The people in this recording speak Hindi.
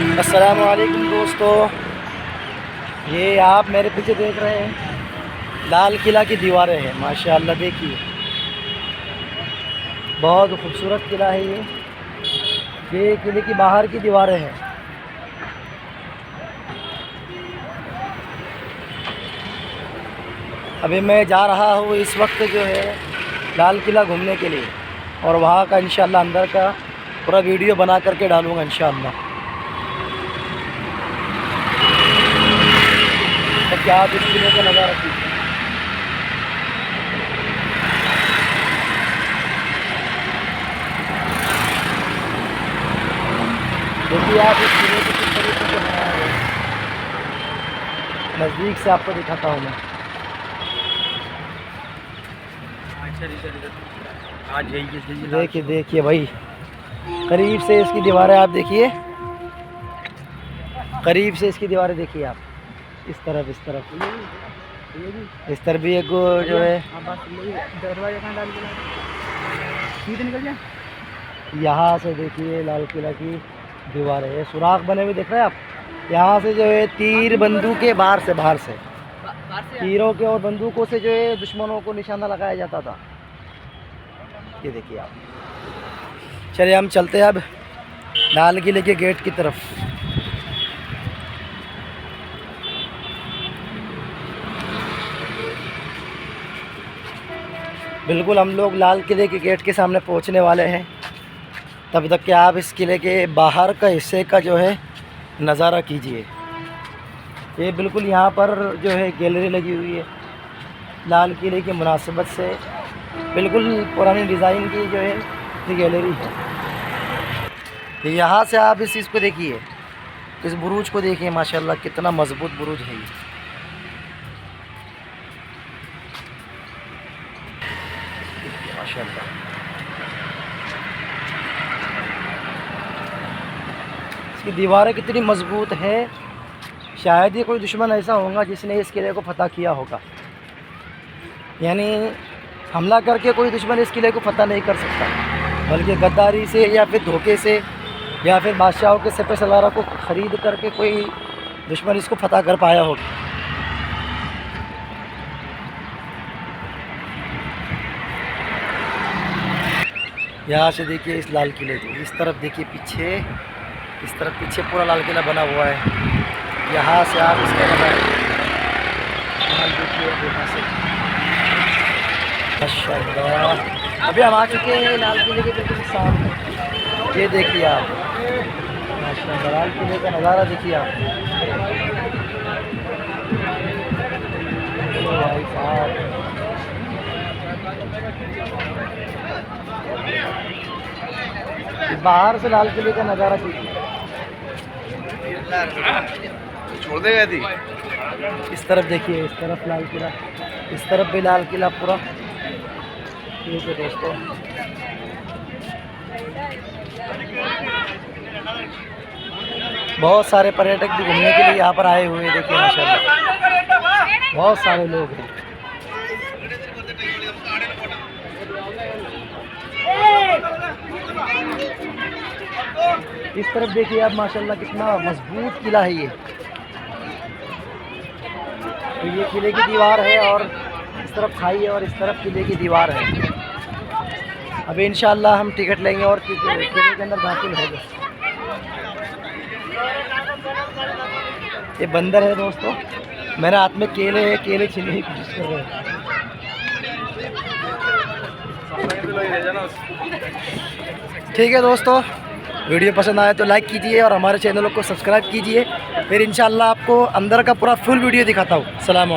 अस्सलामु अलैकुम दोस्तों, ये आप मेरे पीछे देख रहे हैं लाल किला की दीवारें हैं। माशाअल्लाह देखिए, बहुत खूबसूरत किला है ये किले की बाहर की दीवारें हैं। अभी मैं जा रहा हूँ इस वक्त जो है लाल किला घूमने के लिए, और वहाँ का इंशाअल्लाह अंदर का पूरा वीडियो बना करके डालूँगा इंशाअल्लाह। तो क्या आप इस किले का नज़ारा कीजिए। देखिए आप इस किले को किस तरीके से बनाया है, नज़दीक से आपको दिखाता हूँ मैं। देखिए देखिए भाई, करीब से इसकी दीवारें आप देखिए, करीब से इसकी दीवारें देखिए आप। इस तरफ इस तरफ भी एक जो है यहाँ से देखिए लाल किला की दीवारें है, सुराख बने हुए देख रहे हैं आप। यहाँ से जो है तीर बंदूकें बाहर से तीरों के और बंदूकों से जो है दुश्मनों को निशाना लगाया जाता था। ये देखिए आप। चलिए हम चलते हैं अब लाल किले के गेट की तरफ। बिल्कुल हम लोग लाल किले के गेट के सामने पहुंचने वाले हैं। तब तक कि आप इस किले के बाहर का हिस्से का जो है नज़ारा कीजिए। ये बिल्कुल यहाँ पर जो है गैलरी लगी हुई है लाल किले की मुनासिबत से, बिल्कुल पुरानी डिज़ाइन की जो है ये गैलरी है। यहाँ से आप इस चीज़ को देखिए, इस बुरूज को देखिए, माशाल्लाह कितना मजबूत बुरूज है ये। माशाल्लाह इसकी दीवारें कितनी मजबूत है। शायद ही कोई दुश्मन ऐसा होगा जिसने इस किले को फतह किया होगा, यानी हमला करके कोई दुश्मन इस किले को फतह नहीं कर सकता, बल्कि गद्दारी से या फिर धोखे से या फिर बादशाहों के सिपह सलारों को ख़रीद करके कोई दुश्मन इसको फतह कर पाया होगा। यहाँ से देखिए इस लाल किले को, इस तरफ देखिए पीछे, इस तरफ पीछे पूरा लाल किला बना हुआ है। यहाँ से आप इसका देखिए, यहाँ से माशाअल्लाह। अभी हम आ चुके हैं लाल किले के बिल्कुल सामने। ये देखिए आप, माशाअल्लाह लाल किले का नज़ारा देखिए आप। भाई साहब, बाहर से लाल किले का नज़ारा कीजिए। छोड़ देगा थी। इस तरफ देखिए, इस तरफ लाल किला, इस तरफ भी लाल किला पूरा। ठीक है दोस्तों, बहुत सारे पर्यटक भी घूमने के लिए यहाँ पर आए हुए हैं। देखिए माशाल्लाह बहुत सारे लोग हैं। इस तरफ देखिए आप, माशाल्लाह कितना मजबूत किला है ये। तो ये किले की दीवार है और इस तरफ खाई है और इस तरफ किले की दीवार है। अभी इंशाअल्लाह हम टिकट लेंगे और किले के अंदर दाखिल होंगे। ये बंदर है दोस्तों, मेरे हाथ में केले है, केले छीनने की कोशिश कर रहे हैं। ठीक है दोस्तों, वीडियो पसंद आए तो लाइक कीजिए और हमारे चैनल को सब्सक्राइब कीजिए। फिर इंशाअल्लाह आपको अंदर का पूरा फुल वीडियो दिखाता हूँ। सलाम।